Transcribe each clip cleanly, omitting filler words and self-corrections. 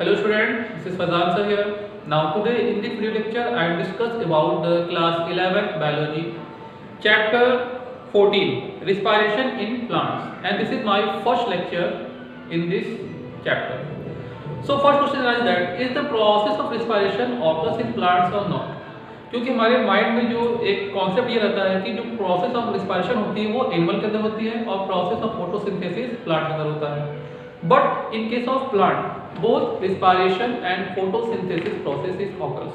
Hello student, this is Fazan sir here. Now today in this video lecture I will discuss about the class 11 biology chapter 14 respiration in plants, and this is my first lecture in this chapter. So first question is that is the process of respiration occurs in plants or not? क्योंकि हमारे mind में जो एक concept ये रहता है कि जो प्रोसेस ऑफ रिस्पायरेशन होती है वो एनिमल के अंदर होती है और प्रोसेस ऑफ फोटोसिंथेसिस प्लांट के अंदर होता है. But in case of plant both respiration and photosynthesis process is occurs.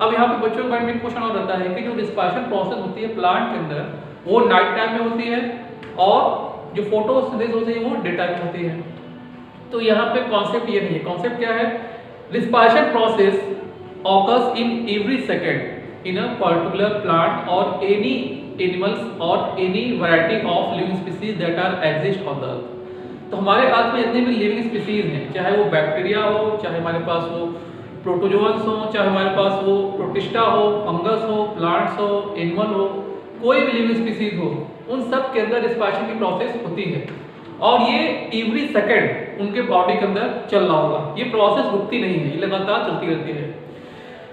अब यहाँ पे बच्चों के माइंड में क्वेश्चन और रहता है कि जो रिस्पायरेशन प्रोसेस होती है प्लांट के अंदर वो नाइट टाइम में होती है और जो फोटोसिंथेसिस होती है वो डे टाइम में होती है. तो यहाँ पे कॉन्सेप्ट ये नहीं है. कॉन्सेप्ट क्या है? Respiration process occurs in every second in a particular plant or any animals or any variety of living species that are exist on the earth. तो हमारे अर्थ में जितने भी लिविंग स्पीसीज हैं, चाहे वो बैक्टीरिया हो, चाहे हमारे पास वो प्रोटोजोअन्स हो, चाहे हमारे पास वो प्रोटिस्टा हो, फंगस हो, प्लांट्स हो, एनिमल हो, कोई भी लिविंग स्पीसीज हो, उन सब के अंदर रिस्पायरेशन की प्रोसेस होती है और ये एवरी सेकेंड उनके बॉडी के अंदर चल रहा होगा. ये प्रोसेस रुकती नहीं है, ये लगातार चलती रहती है.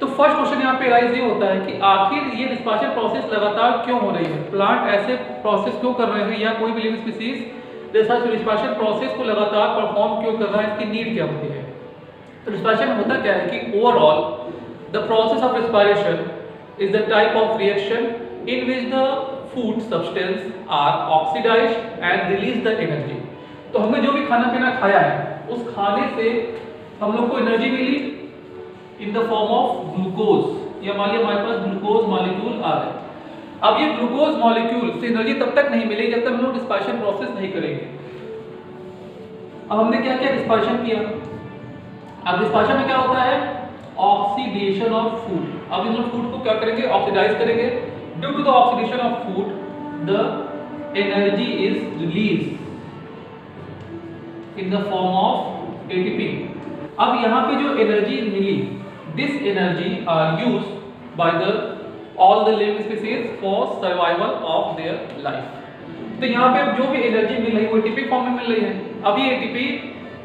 तो फर्स्ट क्वेश्चन यहाँ पे राइज ये होता है कि आखिर ये रिस्पायरेशन प्रोसेस लगातार क्यों हो रही है? प्लांट ऐसे प्रोसेस क्यों कर रहे हैं या कोई भी लिविंग स्पीसीज जैसा रिस्पायरेशन प्रोसेस को लगातार परफॉर्म क्यों कर रहा है? इसकी नीड क्या होती है? तो रिस्पायरेशन में होता क्या है कि overall the process of respiration is the type of reaction in which the food substance are oxidised and release the energy. तो हमने जो भी खाना पीना खाया है उस खाने से हम लोग को एनर्जी मिली in the form of glucose. या मान लिया हमारे पास ग्लूकोज मॉलिक्यूल आ रहा है. अब ये ग्लूकोज मॉलिक्यूल से एनर्जी तब तक नहीं मिलेगी जब तक हम लोग रिस्पायरेशन प्रोसेस नहीं करेंगे. अब हमने क्या किया? रिस्पायरेशन किया. अब रिस्पायरेशन में क्या होता है? Oxidation of food. अब हम लोग फूड को क्या करेंगे? ऑक्सीडाइज करेंगे. Due to the oxidation of food the energy is release in the form of ATP. अब यहाँ पे जो एनर्जी मिली, this energy are used by all the living species for survival of their life. तो यहाँ पे जो भी एनर्जी मिल रही है वो एटीपी फॉर्म में मिल रही है. अब ये एटीपी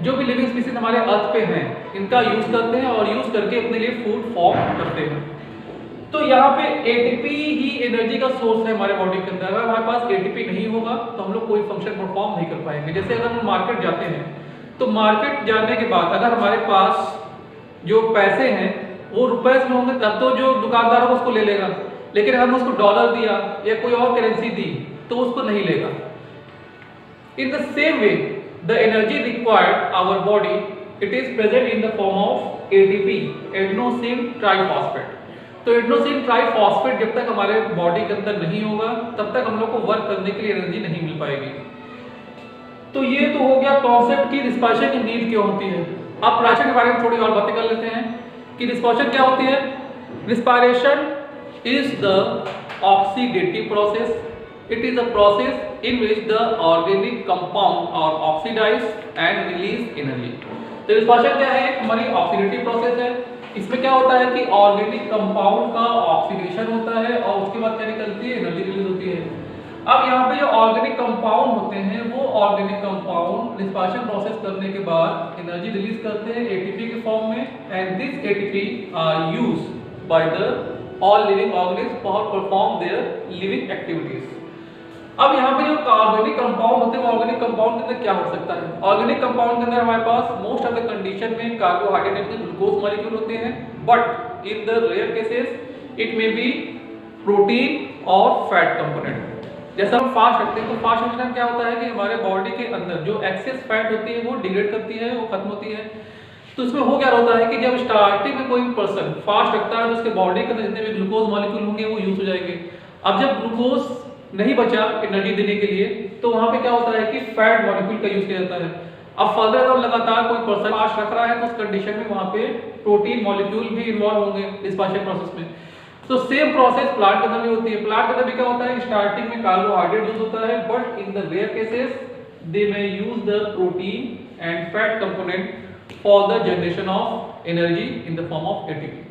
जो भी लिविंग स्पीसीज हमारे अर्थ पे हैं इनका यूज करते हैं और यूज करके अपने लिए फूड फॉर्म करते हैं. तो यहाँ पे एटीपी ही एनर्जी का सोर्स है हमारे बॉडी के अंदर. अगर हमारे पास एटीपी नहीं होगा तो हम लोग कोई फंक्शन परफॉर्म नहीं कर पाएंगे. जैसे अगर हम मार्केट जाते हैं तो मार्केट जाने के बाद अगर हमारे पास जो पैसे हैं वो रुपए में होंगे तब तो जो दुकानदार होगा उसको ले लेगा, लेकिन अगर उसको डॉलर दिया या कोई और करेंसी दी तो उसको नहीं लेगा. In the same way the energy required our body it is present in the form of ATP, adenosine triphosphate. तो एडेनोसिन ट्राइफॉस्फेट जब तक हमारे बॉडी के अंदर नहीं होगा तब तक हम लोग को वर्क करने के लिए एनर्जी नहीं मिल पाएगी. तो ये तो हो गया कॉन्सेप्ट की रिस्पायरेशन की नीड क्यों होती है. अब रिस्पायरेशन के बारे में थोड़ी और बातें कर लेते हैं कि रिस्पायरेशन क्या होती है. Respiration is the oxidative process. It is a process in which the organic compound are oxidised and release energy. तो रिस्पायरेशन क्या है? हमारी ऑक्सीडेटिव प्रोसेस है. इसमें क्या होता है कि ऑर्गेनिक कंपाउंड का ऑक्सीडेशन होता है और उसके बाद क्या निकलती है? एनर्जी रिलीज होती है. अब यहाँ पे जो ऑर्गेनिक कंपाउंड होते हैं वो ऑर्गेनिक कंपाउंड रिस्पायरेशन प्रोसेस करने के बाद एनर्जी रिलीज करते हैं एटीपी के फॉर्म में, and this ATP are used by the all living organism for perform their living activities. अब यहाँ पे जो ऑर्गेनिक कंपाउंड होते हैं वो ऑर्गेनिक कंपाउंड के अंदर क्या हो सकता है? ऑर्गेनिक कंपाउंड के अंदर हमारे पास मोस्ट ऑफ द कंडीशन में कार्बोहाइड्रेट के ग्लूकोज मॉलिक्यूल होते हैं, but in the rare cases it may be protein और फैट कंपोनेंट. जैसा हम फास्ट रखते हैं तो फास्ट रखने में क्या होता है कि हमारे बॉडी के अंदर जो एक्सेस फैट होती है वो डिग्रेड करती है, वो खत्म होती है. तो इसमें हो क्या होता है कि जब स्टार्टिंग में कोई पर्सन फास्ट रखता है तो उसके बॉडी के अंदर जितने भी ग्लूकोज मॉलिक्यूल होंगे वो यूज हो जाएंगे. अब जब ग्लूकोज नहीं बचा एनर्जी देने के लिए तो वहां पे क्या होता है कि फैट मॉलिक्यूल का यूज किया जाता है. अब फर्दर अगर लगातार कोई पर्सन फास्ट रख रहा है तो उस कंडीशन में वहां पे प्रोटीन मॉलिक्यूल भी इन्वॉल्व होंगे रिस्पायरेशन प्रोसेस में. तो सेम प्रोसेस प्लांट के अंदर भी होती है. प्लांट के अंदर भी क्या होता है? स्टार्टिंग में कार्बोहाइड्रेट यूज होता है, but in the rare cases they may use the protein and fat component for the generation of energy in the form of ATP.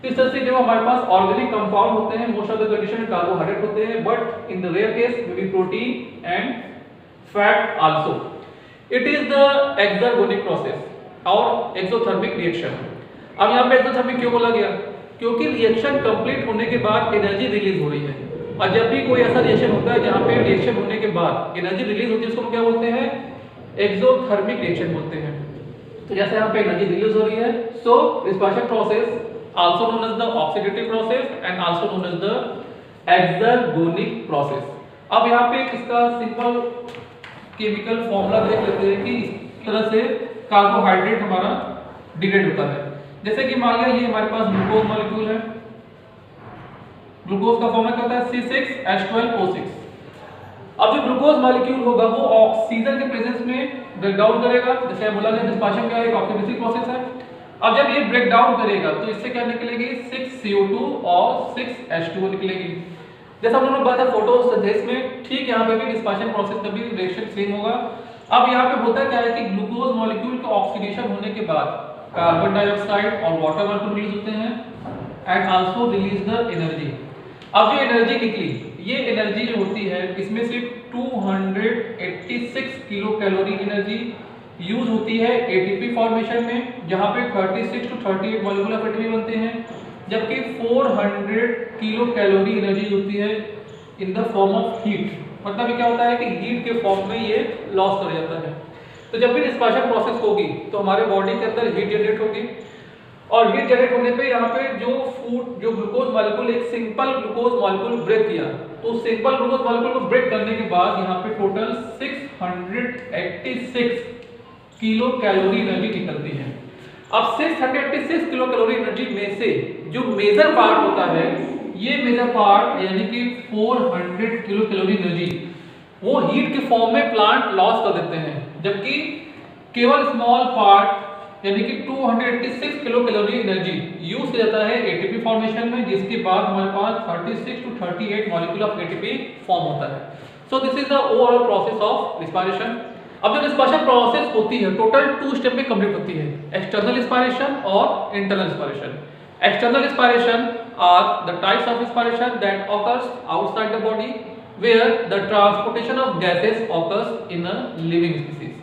इस तरह से जो हमारे पास ऑर्गेनिक कंपाउंड होते हैं मोस्ट ऑफ द कंडीशन में कार्बोहाइड्रेट होते हैं, but in the rare case may be protein and fat also. It is the exergonic process. और एक्सोथर्मिक रिएक्शन। अब यहाँ पे एक्सोथर्मिक क्यों बोला गया? क्योंकि रिएक्शन कंप्लीट होने के बाद एनर्जी रिलीज हो रही है, और जब भी कोई ऐसा रिएक्शन होता है जहाँ पे रिएक्शन होने के बाद एनर्जी रिलीज होती है उसको क्या बोलते हैं? एक्सोथर्मिक रिएक्शन बोलते हैं। तो जैसे यहाँ पे एनर्जी रिलीज हो रही है, so respiration process also known as the oxidative process and also known as the exergonic process. अब यहाँ पे इसका सिंपल केमिकल फॉर्मूला देख लेते हैं कि इस तरह से कार्बोहाइड्रेट हमारा डिग्रेड होता है। जैसे कि मान लिया ये हमारे पास ग्लूकोज मॉलिक्यूल है, ग्लूकोज का फॉर्मूला क्या होता है? C6H12O6। अब जो ग्लूकोज मॉलिक्यूल होगा वो ऑक्सीजन के प्रेजेंस में ब्रेक डाउन करेगा, जैसे बोला गया डिस्पर्शन क्या है? एक ऑक्सीडेटिव प्रोसेस है। अब जब ये ब्रेक डाउन करेगा तो इससे क्या निकलेगी? 6CO2 और 6H2O निकलेगी। जैसा हम लोगों ने बताया फोटोसिंथेसिस में, ठीक यहाँ पे भी डिस्पर्शन प्रोसेस में भी रिएक्शन सेम होगा। अब यहाँ पे होता क्या है कि ग्लूकोज मॉलिक्यूल का ऑक्सीडेशन होने के बाद कार्बन डाइऑक्साइड और वाटर मॉलिक्यूल रिलीज होते हैं and also release the energy. अब जो एनर्जी निकली, ये एनर्जी जो होती है इसमें से 286 किलो कैलोरी एनर्जी यूज होती है एटीपी फॉर्मेशन में, जहां पे 36 to 38 मॉलिक्यूल ऑफ एटीपी बनते हैं, जबकि 400 किलो कैलोरी एनर्जी होती है इन द फॉर्म ऑफ हीट। मतलब क्या होता है कि हीट के फॉर्म में ये लॉस कर जाता है। तो जब भी डिस्पर्शन प्रोसेस होगी तो हमारे बॉडी के अंदर हीट जनरेट होगी, और हीट जनरेट होने पे यहाँ पे जो ग्लूकोज मॉलिक्यूल, एक सिंपल ग्लूकोज मॉलिक्यूल ब्रेक किया, तो सिंपल ग्लूकोज मॉलिक्यूल को ब्रेक करने के बाद यहाँ पे टोटल 686 किलो कैलोरी एनर्जी निकलती है। अब 686 किलो कैलोरी एनर्जी में से जो मेजर पार्ट होता है, ये मेजर पार्ट यानी कि 400 किलो कैलोरी एनर्जी वो हीट के फॉर्म में प्लांट लॉस कर देते हैं, जबकि केवल स्मॉल पार्ट यानी कि 286 किलो कैलोरी एनर्जी यूज किया जाता है एटीपी फॉर्मेशन में, जिसके बाद हमारे पास 36 to 38 molecule of ATP form होता है। So this is the overall process of respiration. अब जो रिस्पायरेशन प्रोसेस होती है टोटल 2 स्टेप में कंप्लीट होती है, एक्सटर्नल रिस्पायरेशन और internal respiration. External respiration are the types of respiration that occurs outside the body where the transportation of gases occurs in a living species.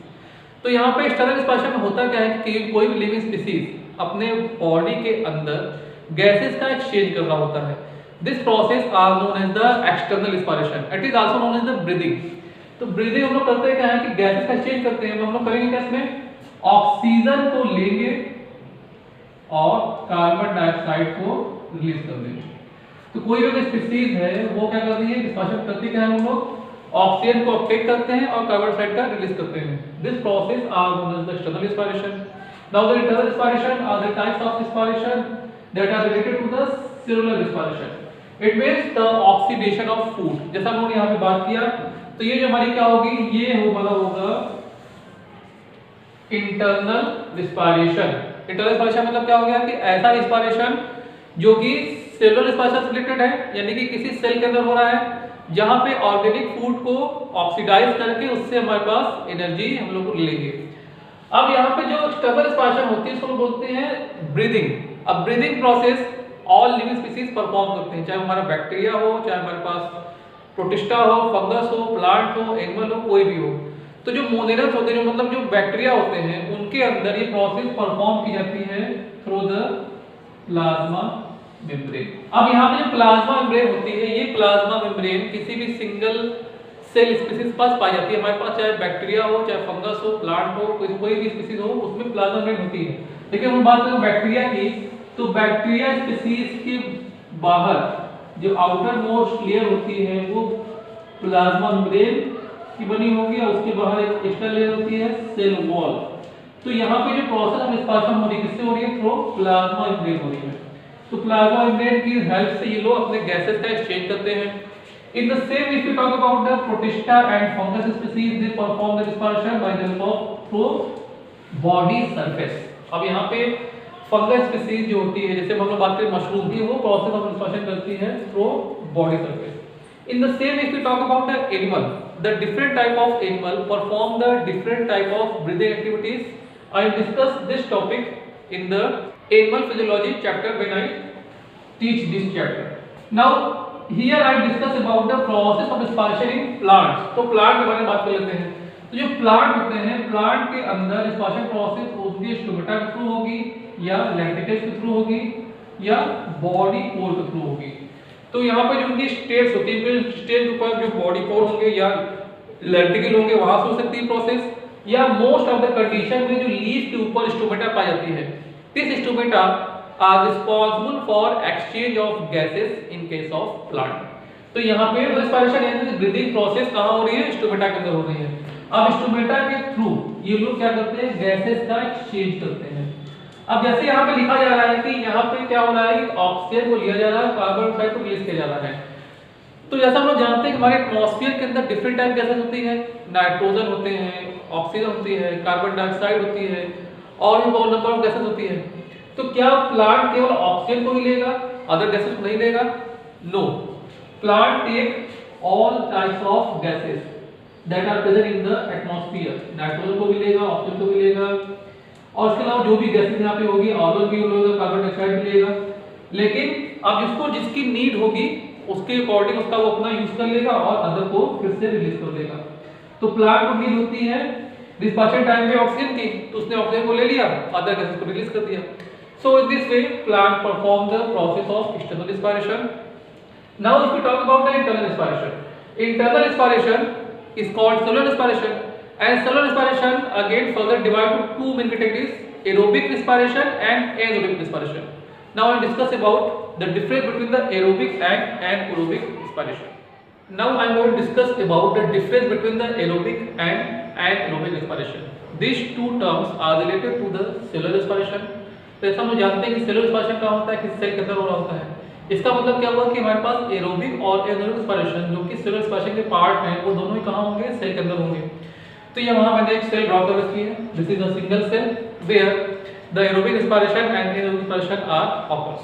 तो यहाँ पे external respiration में होता क्या है कि कोई भी लिविंग स्पीसीज अपने बॉडी के अंदर गैसेस का एक्सचेंज कर रहा होता है। This process are known as the external respiration. It is also known as the breathing. तो ब्रीदिंग हम लोग करते हैं क्या है कि गैसेस का एक्सचेंज करते हैं। हम लोग करेंगे क्या इसमें? ऑक्सीजन को लेंगे और कार्बन डाइऑक्साइड को रिलीज कर देंगे। तो कोई भी स्पीसीज है वो क्या करती है? रिस्पायरेशन करती क्या है? हम लोग ऑक्सीजन को अपटेक करते हैं और कार्बन डाइऑक्साइड का रिलीज करते हैं। This process are known as the external respiration. Now the internal respiration are the types of respiration that are related to the cellular respiration. It means the oxidation of food. जैसा हम लोगों ने यहाँ पे बात किया, तो ये जो हमारी क्या होगी, ये होगा इंटरनल रिस्पायरेशन। इंटरनल रिस्पायरेशन मतलब क्या हो गया कि ऐसा रिस्पायरेशन जो कि सेलुलर रिस्पायरेशन से रिलेटेड है, यानी कि किसी सेल के अंदर हो रहा है जहां पे ऑर्गेनिक फूड को ऑक्सीडाइज करके उससे हमारे पास एनर्जी हम लोग लेंगे। अब यहाँ पे जो एक्सटर्नल रिस्पायरेशन होती है उसको हम बोलते हैं ब्रीदिंग। अब breathing process all living species perform करते हैं, चाहे हमारा बैक्टीरिया हो, चाहे हमारे पास प्रोटिस्टा हो, फंगस हो, प्लांट हो, एनिमल हो, कोई भी हो। तो जो मोनेरल्स होते हैं, जो मतलब जो बैक्टीरिया होते हैं, उनके अंदर ये प्रोसेस परफॉर्म की जाती है थ्रू द प्लाज्मा मेम्ब्रेन। अब यहाँ पे जो प्लाज्मा मेम्ब्रेन होती है, ये प्लाज्मा मेम्ब्रेन किसी भी सिंगल सेल स्पीसीज पास पाई जाती है। हमारे पास चाहे बैक्टीरिया हो, चाहे फंगस हो, प्लांट हो, कोई भी स्पीसीज हो, उसमें प्लाज्मा मेम्ब्रेन होती है। लेकिन हम बात करें बैक्टीरिया की, तो बैक्टीरिया स्पीसीज के बाहर जो आउटर मोस्ट लेयर होती है वो प्लाज्मा मेम्ब्रेन की बनी होगी और उसके बाहर एक एक्स्ट्रा लेयर होती है सेल वॉल। तो यहाँ पे जो प्रोसेस ऑफ रिस्पायरेशन हो रही है किससे हो रही है? थ्रू प्लाज्मा मेम्ब्रेन हो रही है। तो प्लाज्मा मेम्ब्रेन की हेल्प से ये लोग अपने गैसेस का एक्सचेंज करते हैं। In the same, if you talk about the protista and fungus species, they perform the respiration by the help of through body surface. अब यहाँ पे फंगस स्पीसीज जो होती है, जैसे हम लोग बात करें मशरूम की, वो प्रोसेस ऑफ रिस्पायरेशन करती है through body surface. In the same, if you talk about the animal, the different type of animal perform the different type of breathing activities. I discuss this topic in the animal physiology chapter when I teach this chapter. Now here I discuss about the process of respiration in plants. तो plant के बारे में बात कर लेते हैं। तो जो प्लांट होते हैं, प्लांट के अंदर रिस्पायरेशन प्रोसेस उनके स्टोमेटा के थ्रू होगी या लैक्टिकेज के थ्रू होगी या बॉडी पोर के थ्रू होगी। तो यहाँ पे जो उनकी स्टेट्स होती है, स्टेट के ऊपर जो बॉडी पोर होंगे या लैक्टिकल होंगे वहां से हो सकती है प्रोसेस, या मोस्ट ऑफ द कंडीशन में जो लीफ के ऊपर स्टोमेटा पाई जाती है, this stomata are responsible for exchange of gases in case of plant. तो यहाँ पे रेस्पिरेशन यानी ब्रीदिंग प्रोसेस कहाँ हो रही है, स्टोमेटा के अंदर हो रही है। अब स्टोमेटा के थ्रू ये लोग क्या करते हैं, गैसेस का एक्सचेंज करते हैं। अब जैसे यहाँ पे लिखा जा रहा है कि यहाँ पे क्या हो रहा है, ऑक्सीजन को लिया जा रहा है, कार्बन डाइऑक्साइड को रिलीज किया जा रहा है। तो जैसा हम लोग जानते हैं कि हमारे एटमॉस्फेयर के अंदर डिफरेंट टाइप गैसेस होती है, नाइट्रोजन होते हैं, ऑक्सीजन होती है, कार्बन डाइऑक्साइड होती है और भी बहुत नंबर ऑफ गैसेस होती है। तो क्या प्लांट केवल ऑक्सीजन को ही लेगा, अदर गैसेस को नहीं लेगा? No, plant take all types of gases that are present in the atmosphere. Nitrogen को भी लेगा, ऑक्सीजन को भी लेगा और इसके अलावा जो भी गैसेस यहाँ पे होगी, ऑर्गन भी लेगा, कार्बन डाइऑक्साइड भी लेगा। लेकिन अब जिसको जिसकी नीड होगी उसके अकॉर्डिंग उसका वो अपना यूज कर लेगा और अदर को फिर से रिलीज कर देगा। तो प्लांट को नीड होती है रिस्पायरेशन टाइम पे ऑक्सीजन की, तो उसने ऑक्सीजन को ले लिया, अदर गैसेस को रिलीज कर दिया। So in this way plant perform the process of external respiration. Now if we talk about the internal respiration, internal respiration is called cellular respiration, and cellular respiration again further divided to two main categories, aerobic respiration and anaerobic respiration. Now I will discuss about the difference between the aerobic and anaerobic respiration. Now I am going to discuss about the difference between the aerobic and anaerobic respiration. These two terms are related to the cellular respiration. तो ऐसा हम लोग जानते हैं कि cellular respiration क्या होता है, किस सेल के अंदर हो रहा होता है। इसका मतलब क्या हुआ कि हमारे पास एरोबिक और एनारोबिक रिस्पायरेशन जो कि सेलुलर रिस्पायरेशन के पार्ट हैं वो दोनों ही कहाँ होंगे, सेल के अंदर होंगे। तो ये वहां मैंने एक सेल ड्रॉ कर रखी है, this is a single cell where the aerobic respiration and anaerobic respiration are occurs.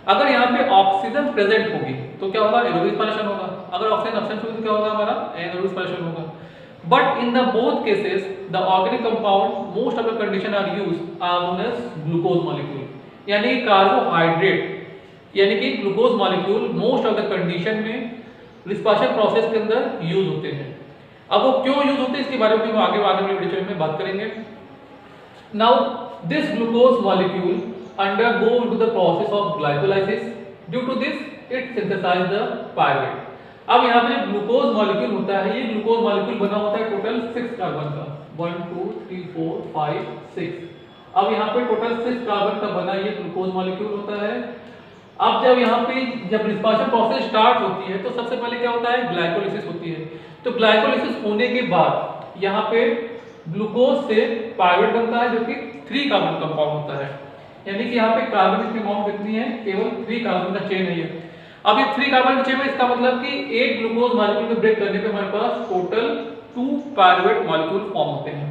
अगर यहाँ पे ऑक्सीजन प्रेजेंट होगी तो क्या होगा, एरोबिक रिस्पायरेशन होगा। अगर ऑक्सीजन एब्सेंट होगी तो क्या होगा, हमारा एनारोबिक रिस्पायरेशन होगा। But in the both cases, the organic compound most of the condition are used are known as glucose molecule, यानी कार्बोहाइड्रेट यानी कि glucose molecule most of the condition में रिस्पायरेशन प्रोसेस के अंदर यूज होते हैं। अब वो क्यों यूज होते हैं इसके बारे में हम आगे वाले वीडियो में बात करेंगे। Now this glucose molecule undergo into the process of glycolysis, due to this it synthesise the pyruvate. अब यहाँ पे ग्लूकोज मॉलिक्यूल होता है, ये ग्लूकोज मॉलिक्यूल बना होता है टोटल 6 कार्बन का, 1 2 3 4 5 6। अब यहाँ पे टोटल 6 कार्बन का बना ये ग्लूकोज मॉलिक्यूल होता है। अब जब यहाँ पे जब रिस्पायरेशन प्रोसेस स्टार्ट होती है तो सबसे पहले क्या होता है, ग्लाइकोलाइसिस होती है। तो ग्लाइकोलाइसिस होने के बाद यहाँ पे ग्लूकोज से पायरुवेट बनता है जो कि 3 कार्बन कंपाउंड होता है, यानी कि यहाँ पे कार्बन की अमाउंट कितनी है, केवल 3 कार्बन का चेन है ये। अब ये 3 कार्बन चेन में इसका मतलब कि एक ग्लूकोज मॉलिक्यूल को ब्रेक करने पे हमारे पास टोटल 2 पायरुवेट मॉलिक्यूल फॉर्म होते हैं।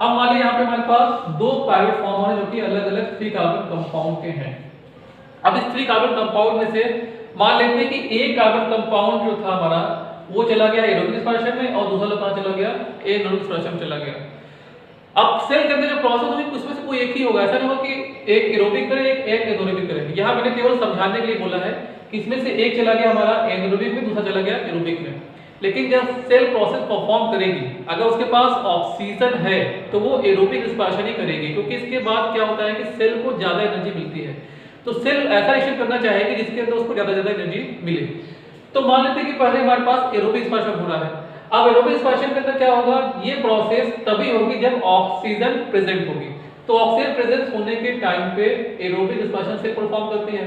अब मान लीजिए यहाँ पे हमारे पास 2 पायरुवेट फॉर्म हो रहे हैं जो कि अलग-अलग 3 कार्बन कंपाउंड के हैं। अब इस 3 कार्बन कंपाउंड में से मान लेते हैं कि एक कार्बन कंपाउंड जो था हमारा वो चला गया एरोबिक रिस्पायरेशन में और दूसरा कहाँ चला गया, एनारोबिक रिस्पायरेशन में चला गया। अब सेल के अंदर जो प्रोसेस होगी उसमें से कोई एक ही होगा, ऐसा नहीं होगा कि एक एरोबिक करे एक एनारोबिक करे। यहाँ मैंने केवल समझाने के लिए बोला है कि इसमें से एक चला गया हमारा एनारोबिक में, दूसरा चला गया एरोबिक में। लेकिन जब सेल प्रोसेस परफॉर्म करेगी अगर उसके पास ऑक्सीजन है तो वो एरोबिक रिस्पायरेशन ही करेगी, क्योंकि इसके बाद क्या होता है कि सेल को ज्यादा एनर्जी मिलती है। तो सेल ऐसा रिएक्शन करना चाहेगी जिसके अंदर उसको ज्यादा एनर्जी मिले। तो मान लेते हैं कि पहले हमारे पास एरोबिक रिस्पायरेशन हो रहा है। अब एरोबिक रिस्पायरेशन के अंदर क्या होगा, ये प्रोसेस तभी होगी जब ऑक्सीजन प्रेजेंट होगी। तो ऑक्सीजन प्रेजेंस होने के टाइम पे एरोबिक रिस्पायरेशन सेल परफॉर्म करती है।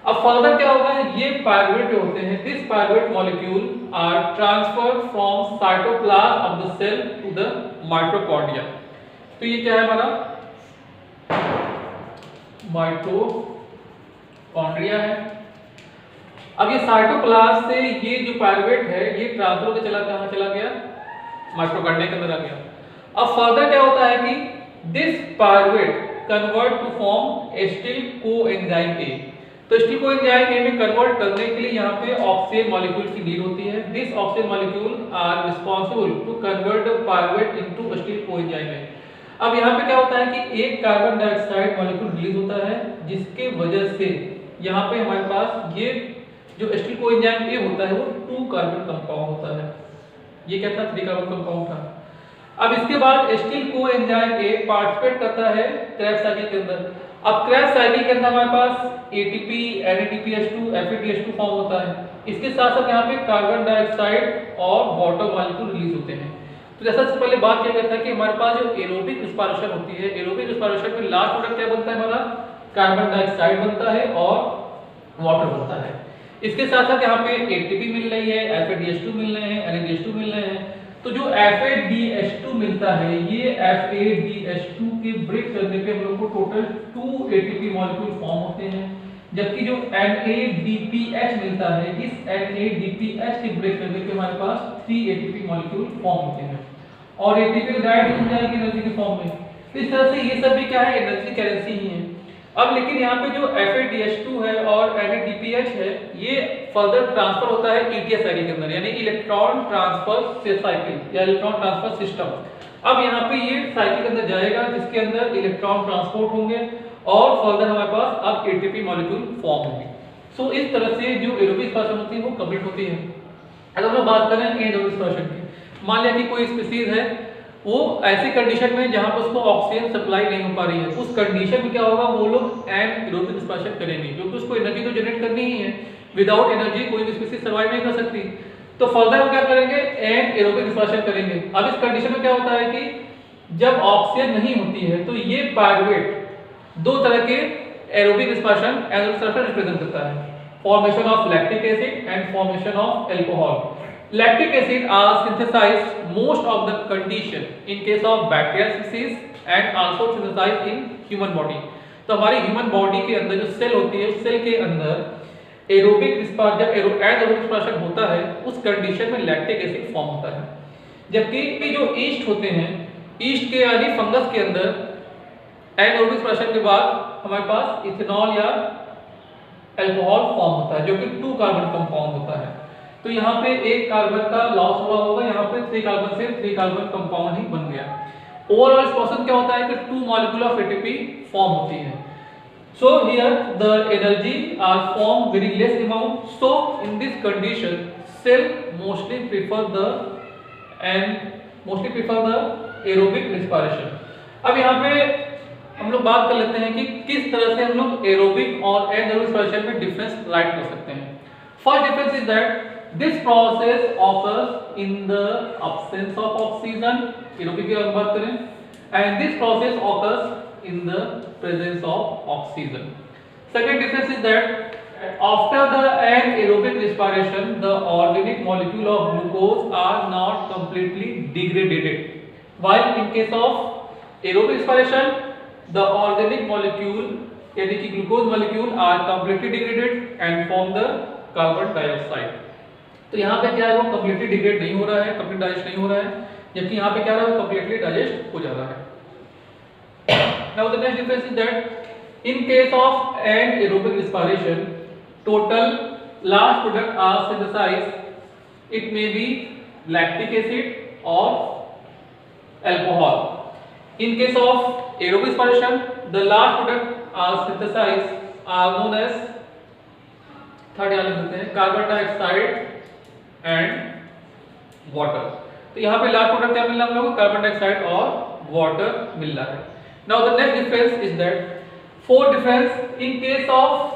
अब फर्दर क्या होगा, ये पायरुवेट जो होते हैं, this pyruvate molecule are transferred from cytoplasm of the cell to the mitochondria. तो ये क्या है हमारा माइटोकॉन्ड्रिया है। अब ये साइटोप्लाज्म से ये जो पायरुवेट है ये ट्रांसफर होकर चला कहाँ चला गया, माइटोकॉन्ड्रिया के अंदर आ गया। अब फर्दर क्या होता है कि this pyruvate convert to form acetyl coenzyme A. तो एसिटिल कोएंजाइम ए में कन्वर्ट करने के लिए यहाँ पे ऑक्सीजन मॉलिक्यूल की नीड होती है। This oxygen molecule are responsible to convert the pyruvate into acetyl coenzyme A. अब यहाँ पे क्या होता है कि एक कार्बन डाइऑक्साइड मॉलिक्यूल रिलीज होता है जिसके वजह से यहाँ पे हमारे पास ये जो एसिटिल कोएंजाइम ए होता है वो 2 कार्बन कंपाउंड होता है। ये क्या था, 3 कार्बन कंपाउंड था। अब इसके बाद एसिटिल को एंजाइम ए पार्टिसिपेट करता है क्रेब्स साइकिल के अंदर। अब क्रेब्स साइकिल के अंदर हमारे पास एटीपी, NADPH2, FADH2 फॉर्म होता है। इसके साथ साथ यहाँ पे कार्बन डाइऑक्साइड और वाटर मॉलिक्यूल रिलीज होते हैं। तो जैसा से पहले बात किया गया था कि हमारे पास जो एरोबिक रिस्पायरेशन होती है, एरोबिक रिस्पायरेशन में लास्ट प्रोडक्ट क्या बनता है हमारा, कार्बन डाइऑक्साइड बनता है और वाटर बनता है। इसके साथ साथ यहाँ पे एटीपी मिल रही है, FADH2 मिल रहे हैं, NADH2 मिल रहे हैं। तो जो FADH2 मिलता है, ये FADH2 के ब्रेक करने पे हम लोग को टोटल 2 ATP मॉलिक्यूल फॉर्म होते हैं, जबकि जो NADPH मिलता है, इस NADPH के ब्रेक करने पे हमारे पास 3 ATP मॉलिक्यूल फॉर्म होते हैं और ATP डायरेक्ट हो जाएगी एनर्जी के फॉर्म में। इस तरह से ये सब भी क्या है, एनर्जी करेंसी ही है। अब लेकिन यहाँ पे जो FADH2 है और NADPH है, ये फर्दर ट्रांसफर होता है ETS साइकिल के अंदर, यानी इलेक्ट्रॉन ट्रांसफर साइकिल या इलेक्ट्रॉन ट्रांसफर सिस्टम। अब यहाँ पे ये साइकिल के अंदर जाएगा जिसके अंदर इलेक्ट्रॉन ट्रांसपोर्ट होंगे और फर्दर हमारे पास अब ATP मॉलिक्यूल फॉर्म होंगे। सो इस तरह से जो एरोबिक रिस्पायरेशन होती है वो कंप्लीट होती है। अगर हम लोग बात करें एनारोबिक रिस्पायरेशन की, मान लिया कि कोई स्पीशीज है, वो ऐसी कंडीशन में जहां पर उसको ऑक्सीजन सप्लाई नहीं हो पा रही है, उस कंडीशन में क्या होगा, वो लोग एनारोबिक रिस्पायरेशन करेंगे क्योंकि उसको एनर्जी तो जनरेट करनी ही है। विदाउट एनर्जी कोई भी स्पीशीज सर्वाइव नहीं कर सकती। तो फर्दर हम क्या करेंगे, एनारोबिक रिस्पायरेशन करेंगे। अब इस कंडीशन में क्या होता है कि जब ऑक्सीजन नहीं होती है तो ये पायरुवेट दो तरह के एरोबिक रिस्पायरेशन रिप्रेजेंट करता है, formation of lactic acid and formation of alcohol. Lactic acid are synthesized most of the condition in case of bacterial species and also synthesized in human body। तो हमारी human body के अंदर जो cell होती है, उस सेल के अंदर एरोबिक रिस्पायरेशन, जब एनारोबिक रिस्पायरेशन होता है उस कंडीशन में लैक्टिक एसिड फॉर्म होता है। जबकि जो ईस्ट होते हैं, ईस्ट के यानी फंगस के अंदर एनारोबिक रिस्पायरेशन के बाद हमारे पास इथेनॉल या अल्कोहल फॉर्म होता है जो कि 2 कार्बन कंपाउंड होता है। तो यहाँ पे एक कार्बन का लॉस हुआ होगा, यहाँ पे 3 कार्बन से 3 कार्बन कंपाउंड ही बन गया। ओवरऑल इस प्रोसेस क्या होता है कि 2 मॉलिक्यूल ऑफ ATP फॉर्म होती है। So here the energy are form very less amount. So in this condition cell mostly prefer the aerobic respiration. अब यहाँ पे हम लोग बात कर लेते हैं कि किस तरह से हम लोग एरोबिक और एनारोबिक रिस्पायरेशन में डिफरेंस राइट कर सकते हैं। First difference is that this process occurs in the absence of oxygen, aerobic की अगर बात करें, and this process occurs in the presence of oxygen। Second difference is that after the anaerobic respiration the organic molecule of glucose are not completely degraded, while in case of aerobic respiration the organic molecule यानी कि glucose molecule are completely degraded and form the carbon dioxide। तो यहाँ पे क्या है, वो completely degrade नहीं हो रहा है, कंप्लीट डाइजेस्ट नहीं हो रहा है, जबकि यहाँ पे क्या रहा है, वो कंप्लीटली डाइजेस्ट हो जा रहा है। Now the next difference is that in case of anaerobic respiration total last product are synthesised, it may be lactic acid or alcohol. In case of aerobic respiration the last product are synthesised are known as, third वाले होते हैं carbon dioxide and water. तो यहाँ पे last product क्या मिल रहा है हम लोगों को, कार्बन डाइऑक्साइड और वाटर मिल रहा है। Now the next difference is that fourth difference in case of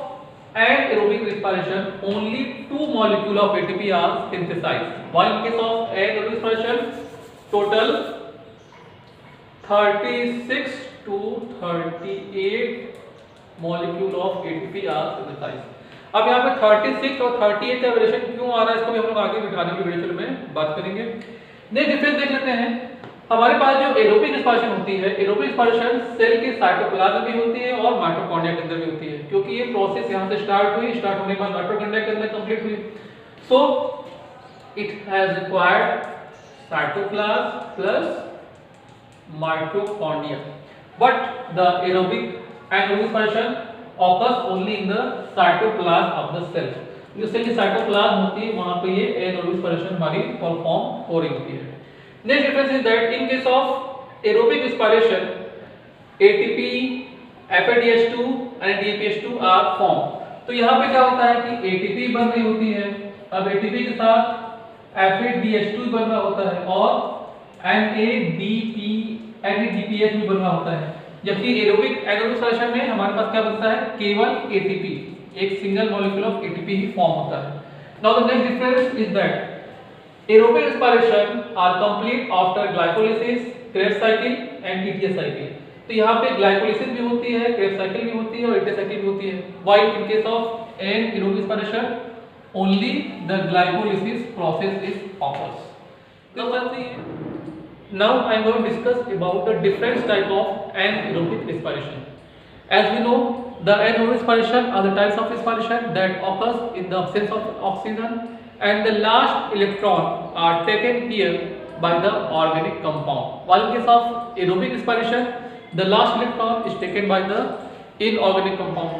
anaerobic respiration only 2 molecule of ATP are synthesized, while in case of anaerobic respiration total 36 to 38 molecule of ATP are synthesized। अब यहाँ पे 36 और 38 का variation क्यों आ रहा है, इसको भी हम लोग आगे आने की वीडियो में बात करेंगे। नेक्स्ट डिफरेंस देख लेते हैं। हमारे पास जो एरोबिक रिस्पायरेशन होती है, एरोबिक रिस्पायरेशन सेल के साइटोप्लाज्म में भी होती है और माइटोकॉन्ड्रिया के अंदर भी होती है, क्योंकि ये प्रोसेस यहाँ से स्टार्ट हुई, स्टार्ट होने के बाद माइटोकॉन्ड्रिया के अंदर कंप्लीट हुई। So it has required cytoplasm plus mitochondria, but the aerobic anaerobic respiration occurs only in the cytoplasm of the cell। जो सेल की साइटोप्लाज्म होती है वहां पे ये anaerobic respiration हमारी परफॉर्म हो रही होती है। Next difference is that in case of aerobic respiration ATP, FADH2 and NADPH2 are form. तो यहाँ पे क्या होता है कि ATP बन रही होती है, अब ATP के साथ FADH2 बन रहा होता है और NADPH भी बन रहा होता है, जबकि एरोबिक रिस्पायरेशन में हमारे पास क्या बनता है, केवल ATP, एक सिंगल मॉलिक्यूल ऑफ ATP ही फॉर्म होता है। Now the next difference is that aerobic respiration are complete after glycolysis, Krebs cycle and ETS cycle. तो यहाँ पे ग्लाइकोलाइसिस भी होती है, क्रेब्स साइकिल भी होती है और ETS साइकिल भी होती है। While in case of aerobic respiration only the glycolysis process is occurs. Now I am going to discuss about the different type of anaerobic respiration. As we know, the anaerobic respiration are the types of respiration that occurs in the absence of oxygen, and the last electron are taken here by the organic compound. While in case of aerobic respiration, the last electron is taken by the inorganic compound.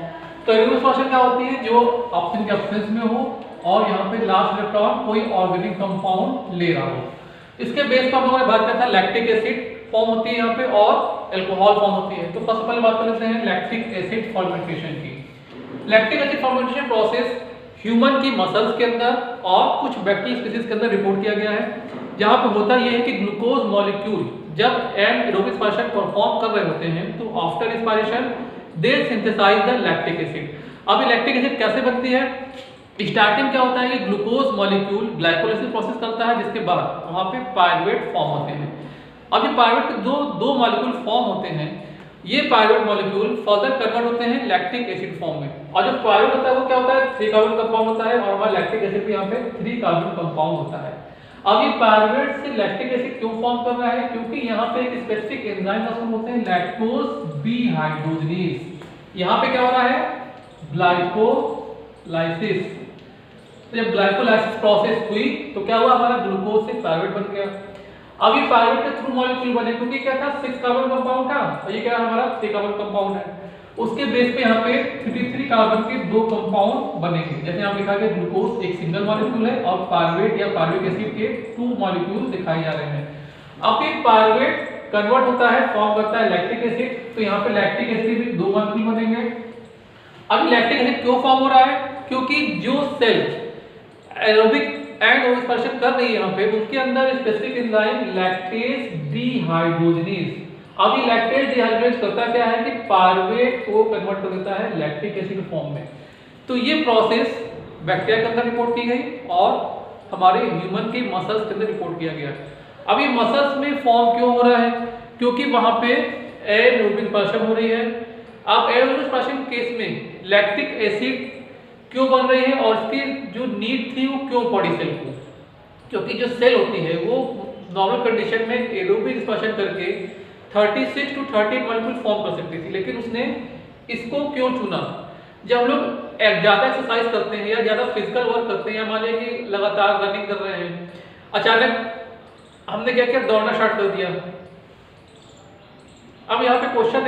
तो aerobic respiration क्या होती है, जो oxygen के absence में हो और यहाँ पे लास्ट इलेक्ट्रॉन कोई ऑर्गेनिक कंपाउंड ले रहा हो। इसके बेस पर हम लोगों ने बात किया था लैक्टिक एसिड फॉर्म होती है यहाँ पे और अल्कोहल फॉर्म होती है। तो सबसे पहले बात कर लेते हैं लैक्टिक एसिड फॉर्मेंटेशन की। Lactic acid fermentation process human की मसल्स के अंदर और कुछ बैक्टीरियल स्पीशीज के अंदर रिपोर्ट किया गया है, जहाँ पे होता यह है कि ग्लूकोज मॉलिक्यूल जब एनाएरोबिक रिस्पायरेशन परफॉर्म कर रहे होते हैं तो after respiration they synthesise the lactic acid. अब ये लैक्टिक एसिड कैसे बनती है, स्टार्टिंग क्या होता है, ये ग्लूकोज मॉलिक्यूल ग्लाइकोलाइसिस प्रोसेस करता है, जिसके बाद वहाँ पे पायरुवेट फॉर्म होते हैं। अब ये पायरुवेट के दो मॉलिक्यूल फॉर्म होते हैं, ये पायरुवेट मॉलिक्यूल फर्दर कन्वर्ट होते हैं लैक्टिक एसिड फॉर्म में। और जो पायरुवेट होता है वो क्या होता है, 3 कार्बन कंपाउंड होता है और हमारा लैक्टिक एसिड भी यहाँ पे 3 कार्बन कंपाउंड होता है। अब ये पायरुवेट से लैक्टिक एसिड क्यों फॉर्म कर रहा है, क्योंकि यहाँ पे एक स्पेसिफिक एंजाइम का होते हैं लैक्टोज डिहाइड्रोजनेज। यहाँ पे क्या हो रहा है, ग्लाइकोलाइसिस। तो जब ग्लाइकोलाइसिस प्रोसेस हुई तो क्या हुआ, हमारा ग्लूकोज से पायरुवेट बन गया। अब ये पायरुवेट के थ्रू मॉलिक्यूल बने, क्योंकि क्या था 6 कार्बन कंपाउंड था और ये क्या हमारा 3 कार्बन कंपाउंड है। उसके बेस पे यहाँ पे 33 कार्बन के 2 कंपाउंड बनेंगे। जैसे यहाँ लिखा गया ग्लूकोज एक सिंगल मॉलिक्यूल है और पायरुवेट या पायरुविक एसिड के 2 मॉलिक्यूल दिखाए जा रहे हैं। अब ये पायरुवेट कन्वर्ट होता है, फॉर्म करता है लैक्टिक एसिड, तो यहाँ पे लैक्टिक एसिड भी 2 मॉलिक्यूल बनेंगे। अब लैक्टिक एसिड क्यों फॉर्म हो रहा है, क्योंकि जो सेल एरोबिक एनाएरोबिक रिस्पायरेशन कर रही है यहाँ पे उनके अंदर स्पेसिफिक एंजाइम लैक्टेज डिहाइड्रोजनेज। अब ये लैक्टेज डिहाइड्रोजनेज करता क्या है कि पायरुवेट को कन्वर्ट कर देता है लैक्टिक एसिड फॉर्म में। तो ये प्रोसेस बैक्टीरिया के अंदर रिपोर्ट की गई और हमारे ह्यूमन के मसल्स के अंदर रिपोर्ट किया गया। अब ये मसल्स में फॉर्म क्यों हो रहा है, क्योंकि वहां पे एनाएरोबिक रिस्पायरेशन हो रही है। अब एनाएरोबिक रिस्पायरेशन केस में लैक्टिक एसिड क्यों बन रही है और इसकी जो नीड थी वो क्यों पड़ी सेल को, क्योंकि जो सेल होती है वो नॉर्मल कंडीशन में एरोबिक रिस्पायरेशन करके 36 to 38 मॉलिक्यूल फॉर्म कर सकती थी, लेकिन उसने इसको क्यों चुना। जब हम लोग ज़्यादा एक्सरसाइज करते हैं या ज़्यादा फिजिकल वर्क करते हैं या मान लिया कि लगातार रनिंग कर रहे हैं, अचानक हमने क्या किया, दौड़ना स्टार्ट कर दिया। अब यहाँ पे क्वेश्चन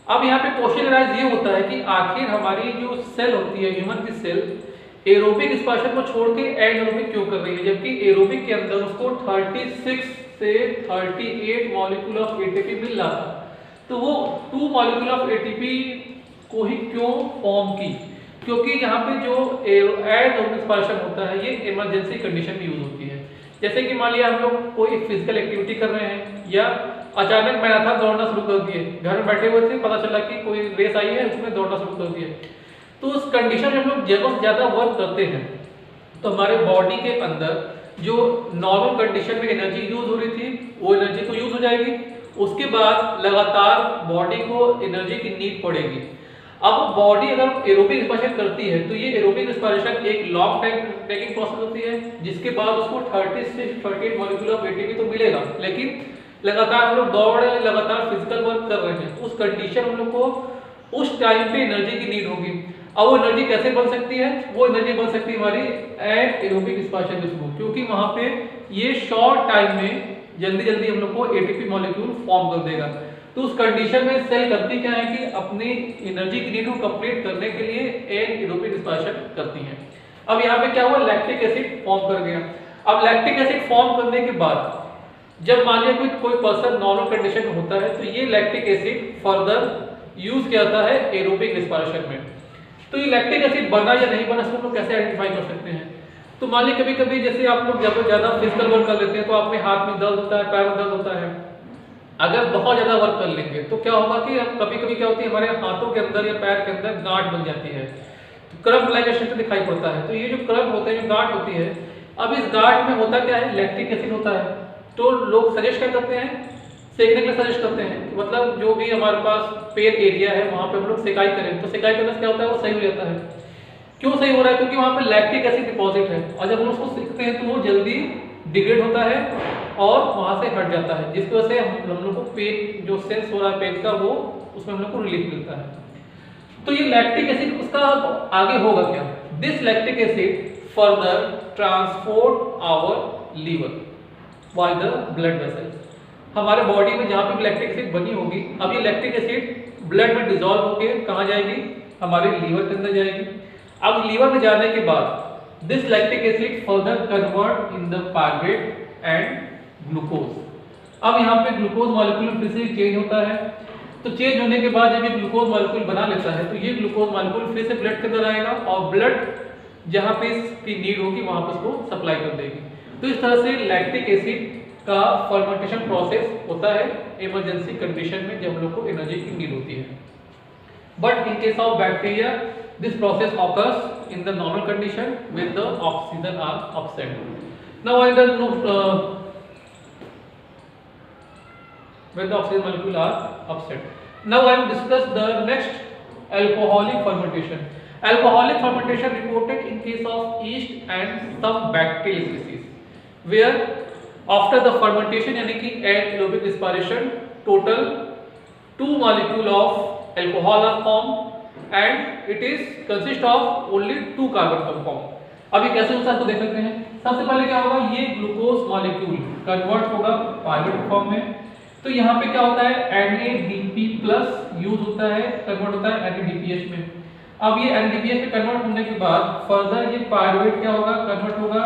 अब यहाँ पे क्वेश्चन राइज ये होता है कि आखिर हमारी जो सेल होती है ह्यूमन की सेल एरोबिक रिस्पायरेशन को छोड़ के एनाएरोबिक क्यों कर रही है, जबकि एरोबिक के अंदर उसको 36 से 38 मॉलिक्यूल ऑफ एटीपी मिल रहा था, तो वो 2 मॉलिक्यूल ऑफ एटीपी को ही क्यों फॉर्म की, क्योंकि यहाँ पे जो एनाएरोबिक रिस्पायरेशन होता है ये इमरजेंसी कंडीशन में यूज होती है। जैसे कि मान लिया हम लोग कोई फिजिकल एक्टिविटी कर रहे हैं या अचानक मैराथन दौड़ना शुरू कर दिए, घर में बैठे हुए थे, पता चला कि कोई रेस आई है उसमें दौड़ना शुरू कर दिए, तो उस कंडीशन में हम लोग ज़्यादा से ज़्यादा वर्क करते हैं तो हमारे बॉडी के अंदर जो नॉर्मल कंडीशन में एनर्जी यूज हो रही थी वो एनर्जी तो यूज हो जाएगी, उसके बाद लगातार बॉडी को एनर्जी की नीड पड़ेगी। अब बॉडी अगर एरोबिक रिस्पायरेशन करती है तो ये एरोबिक रिस्पायरेशन एक लॉन्ग टाइम टेकिंग प्रोसेस होती है, जिसके बाद उसको 30 से 38 मॉलिक्यूल ऑफ एटीपी तो मिलेगा, लेकिन लगातार हम लोग दौड़ रहे हैं, लगातार फिजिकल वर्क कर रहे हैं, उस कंडीशन हम लोग को उस टाइम पे एनर्जी की नीड होगी। अब वो एनर्जी कैसे बन सकती है, वो एनर्जी बन सकती है हमारी एनाएरोबिक रिस्पायरेशन के थ्रू, क्योंकि वहां पे ये शॉर्ट टाइम में जल्दी जल्दी हम लोग को एटीपी मॉलिक्यूल फॉर्म कर देगा। तो उस कंडीशन में सेल करती क्या है कि अपनी एनर्जी की नीड को कंप्लीट करने के लिए एनाएरोबिक रिस्पायरेशन करती है। अब यहाँ पे क्या हुआ, लैक्टिक एसिड फॉर्म कर गया। अब लैक्टिक एसिड फॉर्म करने के बाद जब मान लिया कोई पर्सन नॉर्मल कंडीशन में होता है तो ये लैक्टिक एसिड फर्दर यूज किया जाता है एरोबिक रिस्पायरेशन में। तो ये लैक्टिक एसिड बना या नहीं बना इसको हम लोग कैसे आइडेंटिफाई कर सकते हैं। तो मान लीजिए कभी कभी जैसे आप लोग जब ज़्यादा फिजिकल वर्क कर लेते हैं तो आप में हाथ में दर्द होता है, पैर में दर्द होता है। अगर बहुत ज़्यादा वर्क कर लेंगे तो क्या होगा कि हम कभी कभी क्या होती है हमारे हाथों के अंदर या पैर के अंदर गांठ बन जाती है, तो क्रम्प लाइक स्ट्रक्चर दिखाई पड़ता है। तो ये जो क्रम्प होते हैं, जो गांठ होती है, अब इस गांठ में होता क्या है, लैक्टिक एसिड होता है। तो लोग सजेस्ट क्या करते हैं, सेकने के लिए सजेस्ट करते हैं, मतलब जो भी हमारे पास पेन एरिया है वहाँ पे हम लोग सेकाई करें, तो सेकाई करने से क्या होता है, वो सही हो जाता है। क्यों सही हो रहा है, क्योंकि वहाँ पे लैक्टिक एसिड डिपॉजिट है, और जब हम उसको सेकते हैं तो वो जल्दी डिग्रेड होता है और वहाँ से हट जाता है, जिसकी वजह से हम लोग को पेन जो सेंस हो रहा है पेन का, वो उसमें हम लोग को रिलीफ मिलता है। तो ये लैक्टिक एसिड उसका आगे होगा क्या, this lactic acid further transport our liver by the blood vessels. हमारे बॉडी में जहाँ पे लैक्टिक एसिड बनी होगी, अब ये लैक्टिक एसिड ब्लड में डिसॉल्व होकर कहाँ जाएगी, हमारे लीवर के अंदर जाएगी। अब लीवर में जाने के बाद this lactic acid further convert in the pyruvate and glucose. अब यहाँ पे ग्लूकोज मॉलिक्यूल फिर से चेंज होता है, तो चेंज होने के बाद जब ये ग्लूकोज मॉलिक्यूल बना लेता है, तो ये ग्लूकोज मॉलिक्यूल फिर से ब्लड के अंदर आएगा और ब्लड जहाँ पे इसकी नीड होगी वहाँ पे उसको सप्लाई कर देगी। तो इस तरह से लैक्टिक एसिड का फर्मेंटेशन प्रोसेस होता है इमरजेंसी कंडीशन में, जब हम लोग को एनर्जी की नीड होती है। But in case of bacteria this process occurs in the normal condition with the oxygen are absent। Now I don't know when the oxygen molecule are absent. Now I will discuss the next alcoholic fermentation. Alcoholic fermentation reported in case of yeast and some bacterial species, where after the fermentation यानी कि anaerobic respiration total 2 molecule of alcohol are formed and it is consist of only 2 carbon compound। अभी कैसे होता है तो देख सकते हैं। सबसे पहले क्या होगा, ये ग्लूकोज मॉलिक्यूल कन्वर्ट होगा पायरुवेट फॉर्म में, तो यहाँ पे क्या होता है NADP प्लस यूज होता है, कन्वर्ट होता है NADPH में। अब ये NADPH में कन्वर्ट होने के बाद फर्दर ये पायरुवेट क्या होगा, कन्वर्ट होगा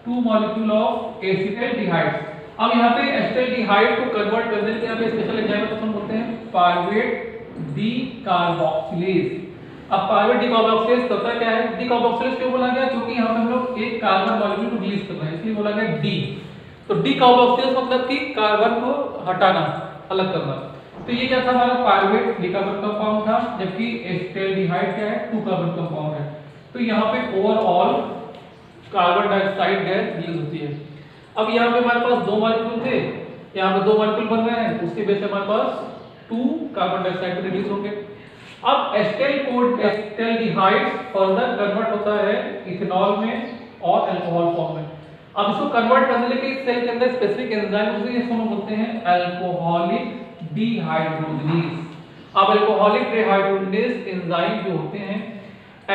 2 मॉलिक्यूल ऑफ एसिटाल्डिहाइड। अब यहाँ पे एसिटाल्डिहाइड को कन्वर्ट करने के लिए यहाँ पे स्पेशल एंजाइम पसंद होते हैं पायरुवेट डीकार्बोक्सिलेज। अब पायरुवेट डीकार्बोक्सिलेज करता क्या है, डीकार्बोक्सिलेज क्यों बोला गया, क्योंकि यहाँ पे हम लोग एक कार्बन मॉलिक्यूल को रिलीज कर रहे हैं, इसलिए बोला गया डी। तो डीकार्बोक्सिलेज मतलब कि कार्बन को हटाना, अलग करना। तो ये क्या था, हमारा पायरुवेट डीकार्बन कंपाउंड था, जबकि एसिटाल्डिहाइड क्या है, 2 कार्बन कंपाउंड है। तो यहाँ पे overall carbon dioxide gas release होती है। अब यहाँ पे हमारे पास 2 मॉलिक्यूल थे, यहाँ पे 2 मॉलिक्यूल बन रहे हैं, उसके बेस पे हमारे पास 2 कार्बन डाइऑक्साइड रिलीज होंगे। अब एसिटाल्डिहाइड फर्दर कन्वर्ट होता है इथेनॉल में और अल्कोहल फॉर्म में। अब इसको कन्वर्ट करने के लिए सेल के अंदर स्पेसिफिक एंजाइम होते हैं, इसको हम बोलते हैं अल्कोहलिक डिहाइड्रोजनेज। अब अल्कोहलिक डिहाइड्रोजनेज एंजाइम जो होते हैं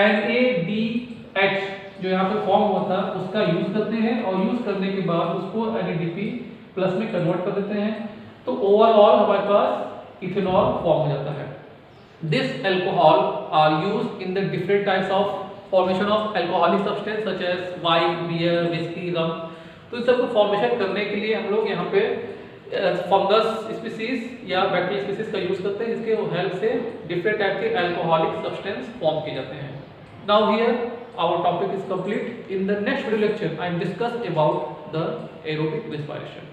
NADH जो यहाँ पे फॉर्म हुआ था उसका यूज करते हैं, और यूज करने के बाद उसको NADP प्लस में कन्वर्ट कर देते हैं, तो ओवरऑल हमारे पास इथेनॉल फॉर्म हो जाता है। This alcohol are used in the different types of formation of alcoholic substance such as wine, beer, whisky, rum. तो इस सबको फॉर्मेशन करने के लिए हम लोग यहाँ पे फंगस स्पीसीज या बैक्टीरियल स्पीसीज का यूज करते हैं, जिसके हेल्प से डिफरेंट टाइप के अल्कोहलिक सब्सटेंस फॉर्म किए जाते हैं। Now here our topic is complete. In the next video lecture I am discuss about the aerobic respiration.